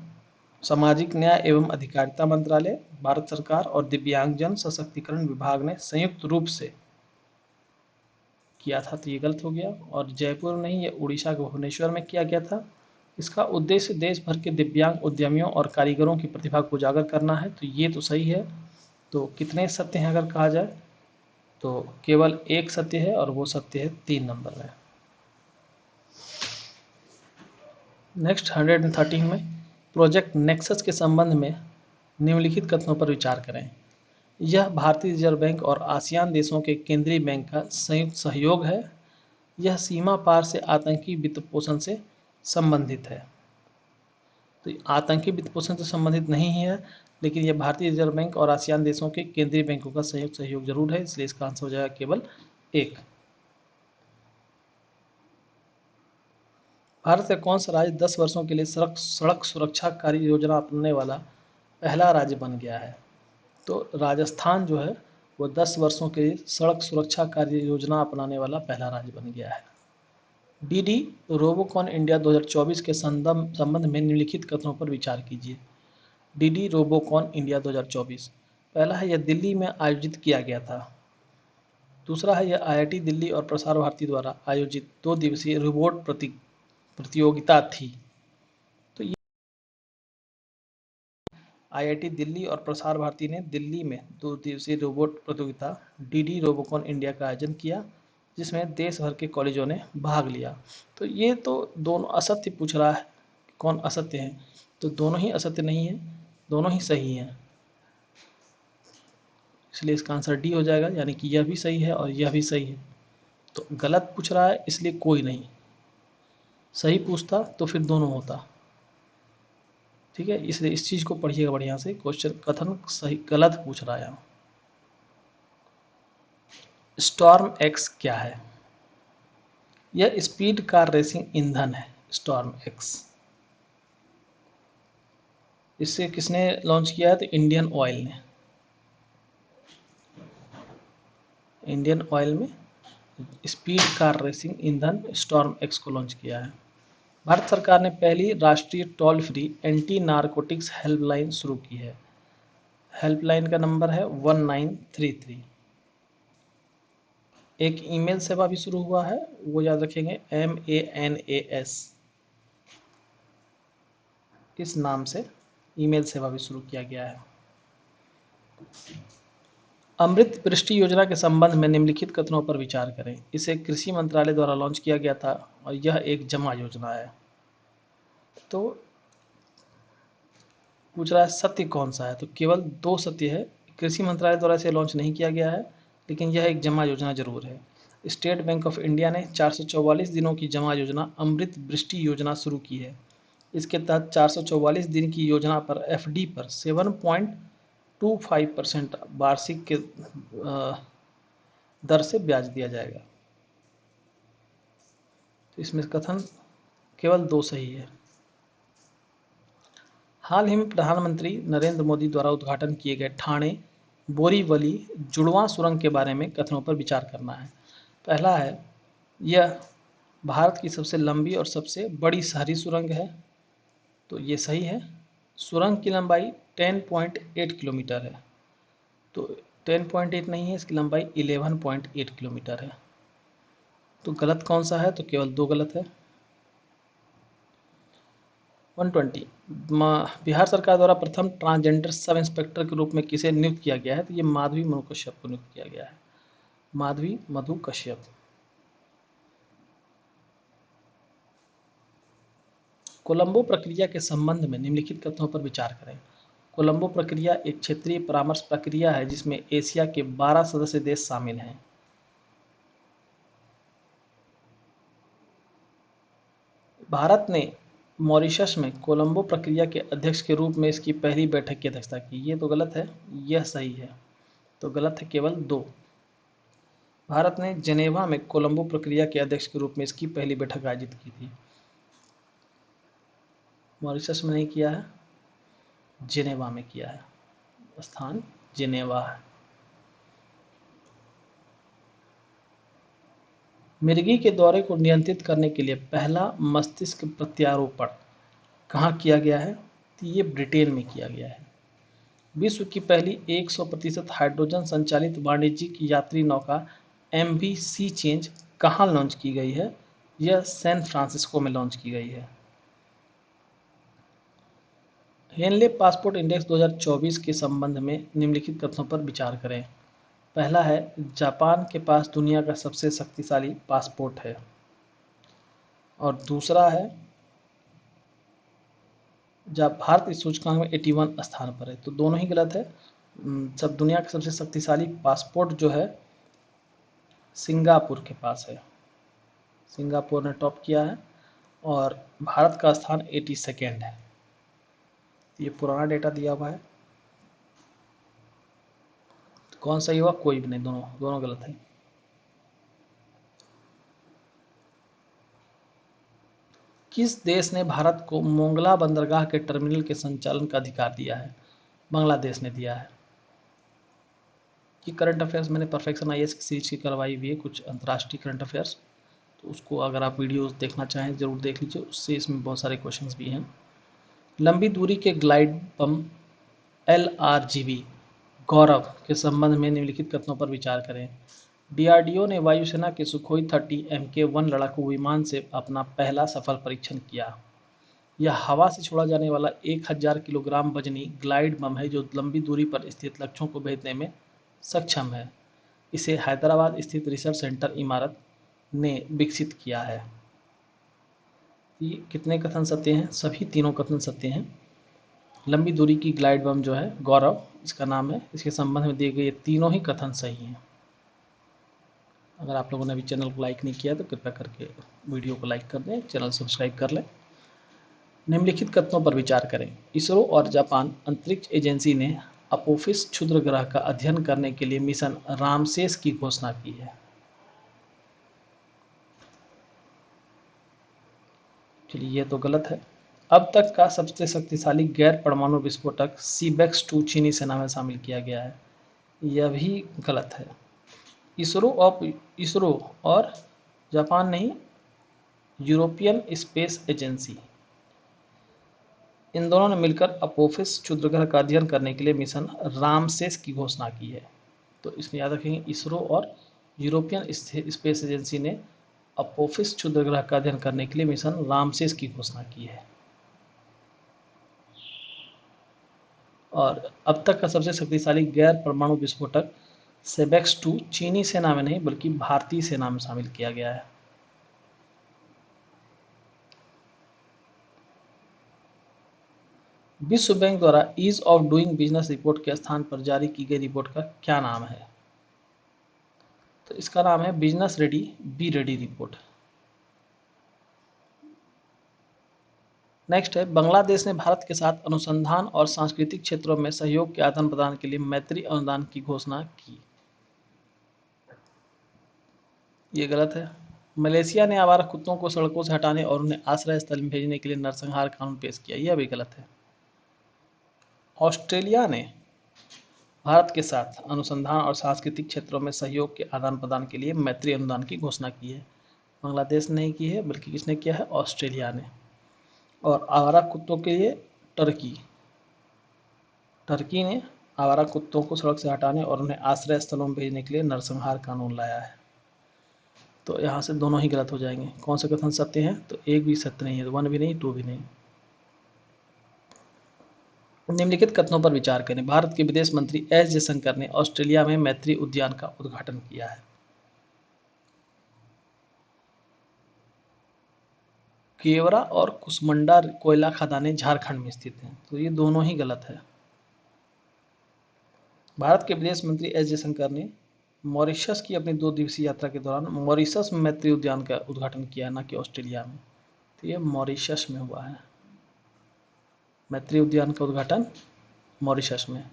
सामाजिक न्याय एवं अधिकारिता मंत्रालय, भारत सरकार और दिव्यांगजन सशक्तिकरण विभाग ने संयुक्त रूप से किया था, तो ये गलत हो गया। और जयपुर नहीं, ये उड़ीसा के भुवनेश्वर में किया गया था। इसका उद्देश्य देश भर के दिव्यांग उद्यमियों और कारीगरों की प्रतिभा को उजागर करना है, तो ये तो सही है। तो कितने सत्य हैं अगर कहा जाए तो केवल एक सत्य है, और वो सत्य है 3 नंबर में। नेक्स्ट 113 में प्रोजेक्ट नेक्सस के संबंध में निम्नलिखित कथनों पर विचार करें। यह भारतीय रिजर्व बैंक और आसियान देशों के केंद्रीय बैंक का संयुक्त सहयोग है। यह सीमा पार से आतंकी वित्तपोषण से संबंधित है। तो आतंकी वित्तपोषण से संबंधित नहीं है, लेकिन यह भारतीय रिजर्व बैंक और आसियान देशों के केंद्रीय बैंकों का संयुक्त सहयोग जरूर है, इसलिए इसका आंसर हो जाएगा केवल 1। भारत का कौन सा राज्य 10 वर्षों के लिए सड़क सुरक्षा कार्य योजना अपनाने वाला पहला राज्य बन गया है? तो राजस्थान जो है वो 10 वर्षों के लिए सड़क सुरक्षा कार्य योजना अपनाने वाला पहला राज्य बन गया है। डीडी रोबोकॉन इंडिया 2024 के संबंध में निम्नलिखित कथनों पर विचार कीजिए। डीडी रोबोकॉन इंडिया 2024, पहला है यह दिल्ली में आयोजित किया गया था। दूसरा है यह आईआईटी दिल्ली और प्रसार भारती द्वारा आयोजित 2 दिवसीय रोबोट प्रतियोगिता थी। तो ये आईआईटी दिल्ली और प्रसार भारती ने दिल्ली में 2 दिवसीय रोबोट प्रतियोगिता डीडी रोबोकॉन इंडिया का आयोजन किया, जिसमें देश भर के कॉलेजों ने भाग लिया। तो ये तो दोनों असत्य पूछ रहा है, कौन असत्य है? तो दोनों ही असत्य नहीं है, दोनों ही सही हैं, इसलिए इसका आंसर डी हो जाएगा। यानी कि यह भी सही है और यह भी सही है। तो गलत पूछ रहा है इसलिए कोई नहीं, सही पूछता तो फिर दोनों होता। ठीक है, इसलिए इस चीज़ को पढ़िएगा बढ़िया से। क्वेश्चन कथन सही गलत पूछ रहा है यहाँ। स्टॉर्म एक्स क्या है? यह स्पीड कार रेसिंग ईंधन है, स्टॉर्म एक्स। इससे किसने लॉन्च किया है? तो इंडियन ऑयल ने। इंडियन ऑयल में स्पीड कार रेसिंग ईंधन स्टॉर्म एक्स को लॉन्च किया है। भारत सरकार ने पहली राष्ट्रीय toll free anti narcotics helpline शुरू की है। हेल्पलाइन का नंबर है 1933। एक ईमेल सेवा भी शुरू हुआ है, वो याद रखेंगे, MANAS, इस नाम से ईमेल सेवा भी शुरू किया गया है। अमृत वृष्टि योजना के संबंध में निम्नलिखित कथनों पर विचार करें। इसे कृषि मंत्रालय द्वारा लॉन्च किया गया था और यह एक जमा योजना है। तो पूछ रहा है सत्य कौन सा है? तो केवल 2 सत्य है। कृषि मंत्रालय द्वारा इसे लॉन्च नहीं किया गया है, लेकिन यह एक जमा योजना जरूर है। स्टेट बैंक ऑफ इंडिया ने 444 दिनों की जमा योजना अमृत वृष्टि योजना शुरू की है। इसके तहत 444 दिन की योजना पर FD पर 7.25% वार्षिक के दर से ब्याज दिया जाएगा। तो इसमें कथन केवल 2 सही है। हाल ही में प्रधानमंत्री नरेंद्र मोदी द्वारा उद्घाटन किए गए ठाणे बोरीवली जुड़वां सुरंग के बारे में कथनों पर विचार करना है। पहला है, यह भारत की सबसे लंबी और सबसे बड़ी शहरी सुरंग है, तो ये सही है। सुरंग की लंबाई 10.8 किलोमीटर है, तो 10.8 नहीं है, इसकी लंबाई 11.8 किलोमीटर है। तो गलत कौन सा है? तो केवल दो गलत है। 120, बिहार सरकार द्वारा प्रथम ट्रांसजेंडर सब इंस्पेक्टर के रूप में किसे नियुक्त किया गया है? तो ये माधवी मधु कश्यप को नियुक्त किया गया है। माधवी मधु कश्यप। कोलंबो प्रक्रिया के संबंध में निम्नलिखित कथनों पर विचार करें। कोलंबो प्रक्रिया एक क्षेत्रीय परामर्श प्रक्रिया है जिसमें एशिया के 12 सदस्य देश शामिल हैं। भारत ने मॉरिशस में कोलंबो प्रक्रिया के अध्यक्ष के रूप में इसकी पहली बैठक की अध्यक्षता की। ये तो गलत है, यह सही है। तो गलत है केवल दो। भारत ने जेनेवा में कोलंबो प्रक्रिया के अध्यक्ष के रूप में इसकी पहली बैठक आयोजित की थी। मॉरिशस में नहीं किया है, जेनेवा में किया है। स्थान जेनेवा है। मिर्गी के दौरे को नियंत्रित करने के लिए पहला मस्तिष्क प्रत्यारोपण कहाँ किया गया है? तो ये ब्रिटेन में किया गया है। विश्व की पहली 100% हाइड्रोजन संचालित वाणिज्यिक यात्री नौका MV सी चेंज कहाँ लॉन्च की गई है? यह सैन फ्रांसिस्को में लॉन्च की गई है। हेनले पासपोर्ट इंडेक्स 2024 के संबंध में निम्नलिखित कथनों पर विचार करें। पहला है, जापान के पास दुनिया का सबसे शक्तिशाली पासपोर्ट है। और दूसरा है, जब भारत इस सूचकांक में 81 स्थान पर है। तो दोनों ही गलत है। सब दुनिया का सबसे शक्तिशाली पासपोर्ट जो है सिंगापुर के पास है। सिंगापुर ने टॉप किया है और भारत का स्थान 82 है। ये पुराना डेटा दिया हुआ है। तो कौन सही हुआ? कोई भी नहीं, दोनों गलत है। किस देश ने भारत को मोंगला बंदरगाह के टर्मिनल के संचालन का अधिकार दिया है? बांग्लादेश ने दिया है। ये करंट अफेयर्स मैंने परफेक्शन IAS की सीरीज की करवाई हुई है, कुछ अंतर्राष्ट्रीय करंट अफेयर्स, तो उसको अगर आप वीडियोस देखना चाहें ज़रूर देख लीजिए, उससे इसमें बहुत सारे क्वेश्चंस भी हैं। लंबी दूरी के ग्लाइड बम LRGB गौरव के संबंध में निम्नलिखित कथनों पर विचार करें। DRDO ने वायुसेना के सुखोई 30 MK1 लड़ाकू विमान से अपना पहला सफल परीक्षण किया। यह हवा से छोड़ा जाने वाला 1000 किलोग्राम वजनी ग्लाइड बम है जो लंबी दूरी पर स्थित लक्ष्यों को भेजने में सक्षम है। इसे हैदराबाद स्थित रिसर्च सेंटर इमारत ने विकसित किया है। ये कितने कथन सत्य हैं? सभी तीनों कथन सत्य हैं। लंबी दूरी की ग्लाइड बम जो है गौरव इसका नाम है, इसके संबंध में दिए गए तीनों ही कथन सही हैं। अगर आप लोगों ने अभी चैनल को लाइक नहीं किया तो कृपया करके वीडियो को लाइक कर दें, चैनल सब्सक्राइब कर लें। निम्नलिखित कथनों पर विचार करें। इसरो और जापान अंतरिक्ष एजेंसी ने अपोफिस क्षुद्र ग्रह का अध्ययन करने के लिए मिशन रामसेस की घोषणा की है। चलिए, ये तो गलत है। अब तक का सबसे शक्तिशाली गैर परमाणु विस्फोटक सीबेक्स 2 चीनी सेना में शामिल किया गया है। यह भी गलत है। इसरो और जापान नहीं, यूरोपियन स्पेस एजेंसी, इन दोनों ने मिलकर अपोफिस क्षुद्रग्रह का अध्ययन करने के लिए मिशन रामसेस की घोषणा की है। तो इसमें याद रखेंगे, इसरो और यूरोपियन स्पेस एजेंसी ने अपोफिस क्षुद्रग्रह का अध्ययन करने के लिए मिशन रामसेस की घोषणा की है। और अब तक का सबसे शक्तिशाली गैर परमाणु विस्फोटक सेबेक्स 2 चीनी सेना में नहीं बल्कि भारतीय सेना में शामिल किया गया है। विश्व बैंक द्वारा ease of doing business report के स्थान पर जारी की गई रिपोर्ट का क्या नाम है? तो इसका नाम है business ready be ready report. Next है, बांग्लादेश ने भारत के साथ अनुसंधान और सांस्कृतिक क्षेत्रों में सहयोग के आदान प्रदान के लिए मैत्री अनुदान की घोषणा की। ये गलत है। मलेशिया ने आवारा कुत्तों को सड़कों से हटाने और उन्हें आश्रय स्थल में भेजने के लिए नरसंहार कानून पेश किया। यह भी गलत है। ऑस्ट्रेलिया ने भारत के साथ अनुसंधान और सांस्कृतिक क्षेत्रों में सहयोग के आदान प्रदान के लिए मैत्री अनुदान की घोषणा की है। बांग्लादेश ने की है, बल्कि किसने किया है? ऑस्ट्रेलिया ने। और आवारा कुत्तों के लिए टर्की ने आवारा कुत्तों को सड़क से हटाने और उन्हें आश्रय स्थलों में भेजने के लिए नरसंहार कानून लाया है। तो यहाँ से दोनों ही गलत हो जाएंगे। कौन से कथन सत्य हैं? तो एक भी सत्य नहीं है, 1 भी नहीं, 2 भी नहीं। निम्नलिखित कथनों पर विचार करें। भारत के विदेश मंत्री एस जयशंकर ने ऑस्ट्रेलिया में मैत्री उद्यान का उद्घाटन किया है। केवरा और कुसमुंडा कोयला खदानें झारखंड में स्थित हैं, तो ये दोनों ही गलत है। भारत के विदेश मंत्री एस जयशंकर ने मॉरिशस की अपनी 2 दिवसीय यात्रा के दौरान मॉरिशस में मैत्री उद्यान का उद्घाटन किया, न कि ऑस्ट्रेलिया में। तो ये मॉरिशस में हुआ है, मैत्री उद्यान का उद्घाटन मॉरिशस में।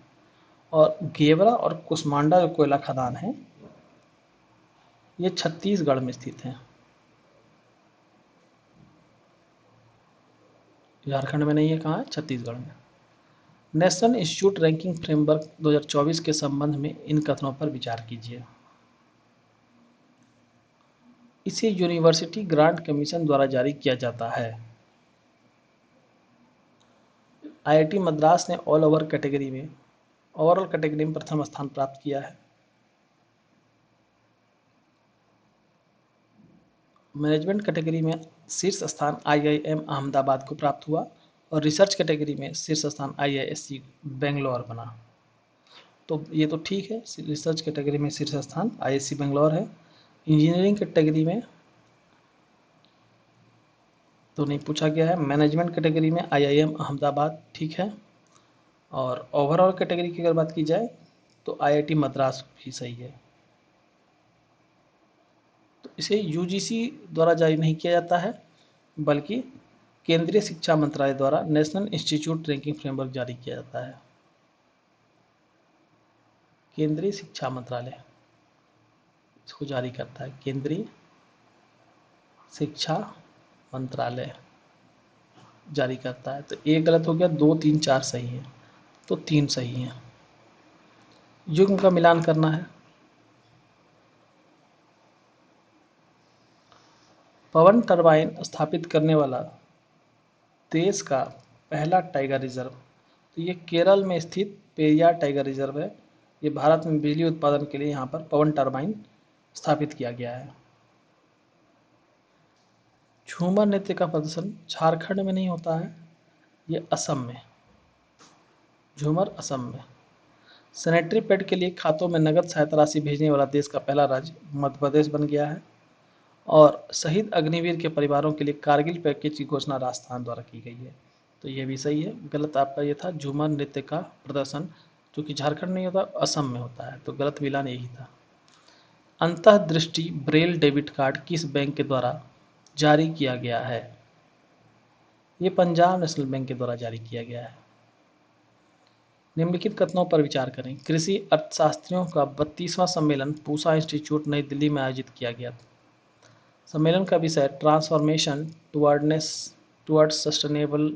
और गेवरा और कुसमांडा जो कोयला खदान है, ये छत्तीसगढ़ में स्थित हैं, झारखंड में नहीं है। कहाँ है? छत्तीसगढ़ में। नेशनल इंस्टीट्यूट रैंकिंग फ्रेमवर्क 2024 के संबंध में इन कथनों पर विचार कीजिए। इसे यूनिवर्सिटी ग्रांट कमीशन द्वारा जारी किया जाता है। आईआईटी मद्रास ने ओवरऑल कैटेगरी में प्रथम स्थान प्राप्त किया है। मैनेजमेंट कैटेगरी में शीर्ष स्थान आईआईएम अहमदाबाद को प्राप्त हुआ और रिसर्च कैटेगरी में शीर्ष स्थान आईआईएससी बेंगलोर बना। तो ये तो ठीक है, रिसर्च कैटेगरी में शीर्ष स्थान आईआईएससी बेंगलोर है। इंजीनियरिंग कैटेगरी में तो नहीं पूछा गया है। मैनेजमेंट कैटेगरी में आईआईएम अहमदाबाद ठीक है। और ओवरऑल कैटेगरी की अगर बात की जाए तो आईआईटी मद्रास भी सही है। तो इसे यूजीसी द्वारा जारी नहीं किया जाता है, बल्कि केंद्रीय शिक्षा मंत्रालय द्वारा नेशनल इंस्टीट्यूट रैंकिंग फ्रेमवर्क जारी किया जाता है। केंद्रीय शिक्षा मंत्रालय इसको जारी करता है, केंद्रीय शिक्षा मंत्रालय जारी करता है। तो एक गलत हो गया, 2, 3, 4 सही है, तो 3 सही है। युग्म का मिलान करना है। पवन टरबाइन स्थापित करने वाला देश का पहला टाइगर रिजर्व, तो ये केरल में स्थित पेरियार टाइगर रिजर्व है। ये भारत में बिजली उत्पादन के लिए यहाँ पर पवन टरबाइन स्थापित किया गया है। झूमर नृत्य का प्रदर्शन झारखंड में नहीं होता है, ये असम में, झूमर असम में। सैनिटरी पैड के लिए खातों में नगद सहायता राशि भेजने वाला देश का पहला राज्य मध्य प्रदेश बन गया है। और शहीद अग्निवीर के परिवारों के लिए कारगिल पैकेज की घोषणा राजस्थान द्वारा की गई है। तो ये भी सही है। गलत आपका ये था झूमर नृत्य का प्रदर्शन, जो कि झारखंड नहीं होता, असम में होता है। तो गलत मिलान यही था। अंतःदृष्टि ब्रेल डेबिट कार्ड किस बैंक के द्वारा जारी किया गया है? ये पंजाब नेशनल बैंक के द्वारा जारी किया गया है। निम्नलिखित कथनों पर विचार करें। कृषि अर्थशास्त्रियों का 32वां सम्मेलन पूसा इंस्टीट्यूट नई दिल्ली में आयोजित किया गया। सम्मेलन का विषय transformation towards sustainable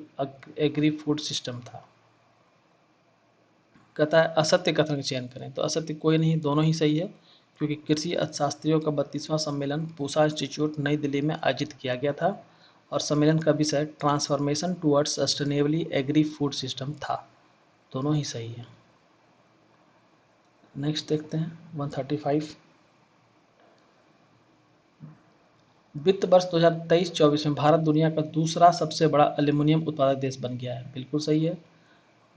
agri food system था। कहता है असत्य कथन का चयन करें, तो असत्य कोई नहीं, दोनों ही सही है, क्योंकि कृषि अर्थशास्त्रियों का 32वां सम्मेलन पूसा इंस्टीट्यूट नई दिल्ली में आयोजित किया गया था और सम्मेलन का विषय transformation towards sustainably agri food system था। दोनों ही सही है। नेक्स्ट देखते हैं 135। वित्त वर्ष 2023-24 में भारत दुनिया का दूसरा सबसे बड़ा एल्यूमीनियम उत्पादक देश बन गया है। बिल्कुल सही है।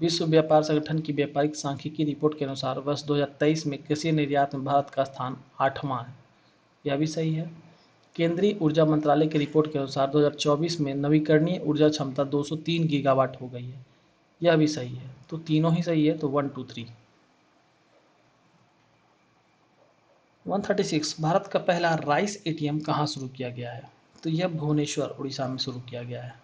विश्व व्यापार संगठन की व्यापारिक सांख्यिकी रिपोर्ट के अनुसार वर्ष 2023 में कृषि निर्यात में भारत का स्थान 8वां है। यह भी सही है। केंद्रीय ऊर्जा मंत्रालय की रिपोर्ट के अनुसार 2024 में नवीकरणीय ऊर्जा क्षमता 203 गीगावाट हो गई है। यह भी सही है। तो तीनों ही सही है, तो 1, 2, 3। 136। भारत का पहला राइस एटीएम कहाँ शुरू किया गया है? तो यह भुवनेश्वर उड़ीसा में शुरू किया गया है।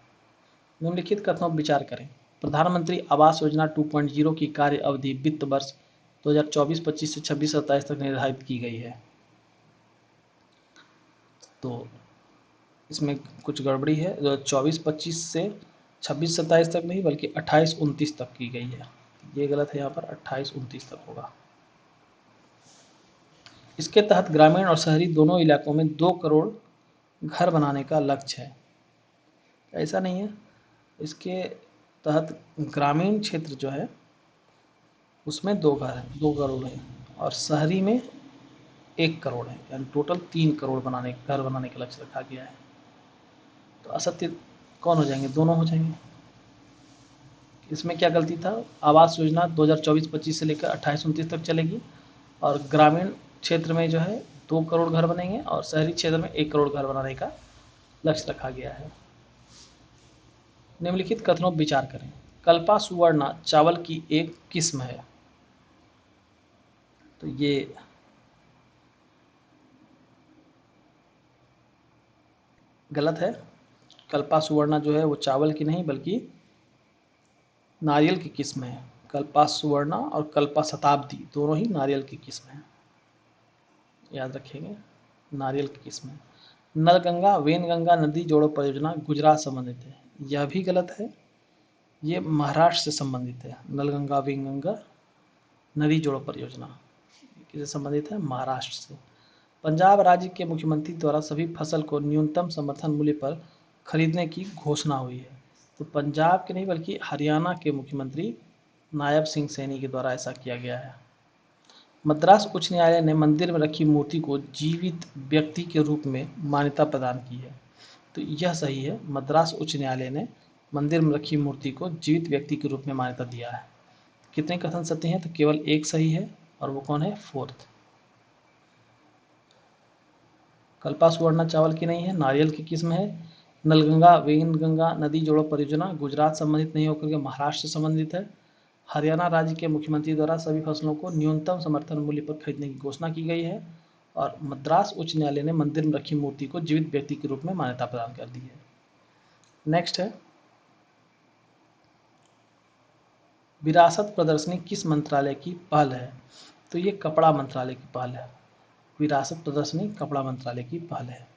निम्नलिखित कथनों पर विचार करें। प्रधानमंत्री आवास योजना 2.0 की कार्य अवधि वित्त वर्ष 2024-25 से 26-27 तक निर्धारित की गई है। तो इसमें कुछ गड़बड़ी है। 24-25 से 26-27 तक नहीं, बल्कि 28-29 तक की गई है। ये गलत है, यहाँ पर 28-29 तक होगा। इसके तहत ग्रामीण और शहरी दोनों इलाकों में 2 करोड़ घर बनाने का लक्ष्य है। ऐसा नहीं है, इसके तहत ग्रामीण क्षेत्र जो है उसमें 2 घर हैं, 2 करोड़ है, और शहरी में 1 करोड़ है, यानी टोटल 3 करोड़ घर बनाने का लक्ष्य रखा गया है। तो असत्य कौन हो जाएंगे? दोनों हो जाएंगे। इसमें क्या गलती था? आवास योजना 2024-25 से लेकर 28-29 तक चलेगी, और ग्रामीण क्षेत्र में जो है 2 करोड़ घर बनेंगे, और शहरी क्षेत्र में 1 करोड़ घर बनाने का लक्ष्य रखा गया है। निम्नलिखित कथनों पर विचार करें। कल्पा सुवर्णा चावल की एक किस्म है। तो ये गलत है। कल्पा सुवर्णा जो है वो चावल की नहीं बल्कि नारियल की किस्म है। कल्पा सुवर्णा और कल्पा शताब्दी दोनों ही नारियल की किस्म है, याद रखेंगे, नारियल की किस्म है। नलगंगा वेनगंगा नदी जोड़ो परियोजना गुजरात संबंधित है, यह भी गलत है। ये महाराष्ट्र से संबंधित है। नलगंगा वेनगंगा नदी जोड़ो परियोजना किससे संबंधित है? महाराष्ट्र से। पंजाब राज्य के मुख्यमंत्री द्वारा सभी फसल को न्यूनतम समर्थन मूल्य पर खरीदने की घोषणा हुई है। तो पंजाब के नहीं बल्कि हरियाणा के मुख्यमंत्री नायब सिंह सैनी के द्वारा ऐसा किया गया है। मद्रास उच्च न्यायालय ने मंदिर में रखी मूर्ति को जीवित व्यक्ति के रूप में मान्यता प्रदान की है। तो यह सही है, मद्रास उच्च न्यायालय ने मंदिर में रखी मूर्ति को जीवित व्यक्ति के रूप में मान्यता दिया है। कितने कथन सत्य हैं? तो केवल एक सही है, और वो कौन है? 4th। कल्पा सुवर्णा चावल की नहीं है, नारियल की किस्म है। नलगंगा वेनगंगा नदी जोड़ो परियोजना गुजरात संबंधित नहीं होकर के महाराष्ट्र से संबंधित है। हरियाणा राज्य के मुख्यमंत्री द्वारा सभी फसलों को न्यूनतम समर्थन मूल्य पर खरीदने की घोषणा की गई है। और मद्रास उच्च न्यायालय ने मंदिर में रखी मूर्ति को जीवित व्यक्ति के रूप में मान्यता प्रदान कर दी है। नेक्स्ट है, विरासत प्रदर्शनी किस मंत्रालय की पहल है? तो ये कपड़ा मंत्रालय की पहल है। विरासत प्रदर्शनी कपड़ा मंत्रालय की पहल है।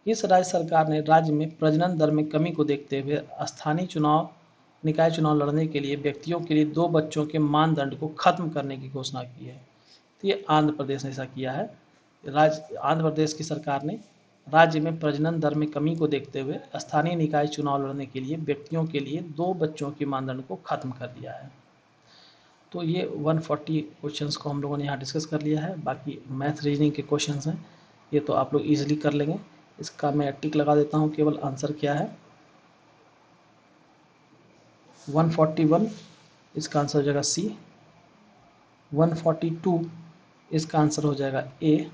इस राज्य सरकार ने राज्य में प्रजनन दर में कमी को देखते हुए स्थानीय निकाय चुनाव लड़ने के लिए व्यक्तियों के लिए 2 बच्चों के मानदंड को खत्म करने की घोषणा की है। तो ये आंध्र प्रदेश ने ऐसा किया है। आंध्र प्रदेश की सरकार ने राज्य में प्रजनन दर में कमी को देखते हुए स्थानीय निकाय चुनाव लड़ने के लिए व्यक्तियों के लिए 2 बच्चों के मानदंड को खत्म कर दिया है। तो ये 140 क्वेश्चंस को हम लोगों ने यहाँ डिस्कस कर लिया है। बाकी मैथ रीजनिंग के क्वेश्चंस हैं, ये तो आप लोग ईजिली कर लेंगे। इसका मैं टिक लगा देता हूँ, केवल आंसर क्या है 141, इसका आंसर हो जाएगा सी। 142 इसका आंसर हो जाएगा ए।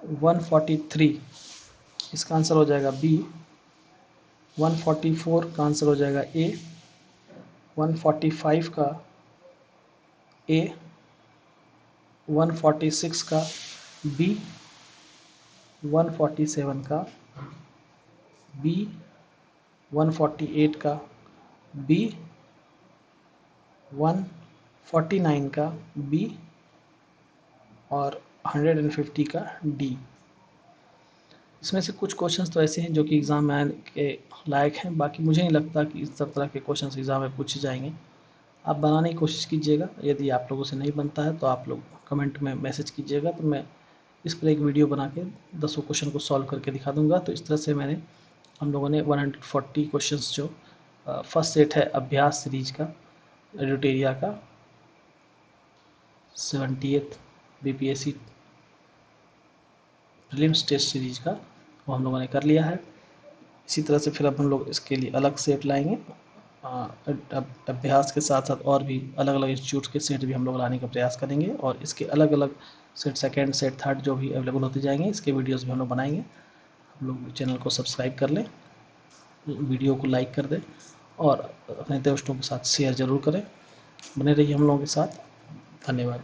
143 इसका आंसर हो जाएगा बी। 144 का आंसर हो जाएगा ए। 145 का ए। 146 का बी। 147 का बी। 148 का बी। 149 का बी और 150 का डी। इसमें से कुछ क्वेश्चंस तो ऐसे हैं जो कि एग्ज़ाम में आने के लायक हैं, बाकी मुझे नहीं लगता कि इस सब तरह के क्वेश्चंस एग्ज़ाम में पूछे जाएंगे। आप बनाने की कोशिश कीजिएगा, यदि आप लोगों से नहीं बनता है तो आप लोग कमेंट में मैसेज कीजिएगा, तो मैं इस पर एक वीडियो बना के 10 क्वेश्चन को सॉल्व करके दिखा दूंगा। तो इस तरह से हम लोगों ने 140 क्वेश्चंस जो फर्स्ट सेट है अभ्यास सीरीज का एडिटोरिया का 70th BPSC prelims test series का, वो हम लोगों ने कर लिया है। इसी तरह से फिर अब हम लोग इसके लिए अलग सेट लाएंगे। अभ्यास के साथ साथ और भी अलग अलग इंस्टीट्यूट के सेट भी हम लोग लाने का प्रयास करेंगे, और इसके अलग अलग सेट, सेकेंड सेट, थर्ड जो भी अवेलेबल होते जाएंगे, इसके वीडियोस भी हम लोग बनाएंगे। हम लोग चैनल को सब्सक्राइब कर लें, वीडियो को लाइक कर दें, और अपने दोस्तों के साथ शेयर ज़रूर करें। बने रहिए हम लोगों के साथ। धन्यवाद।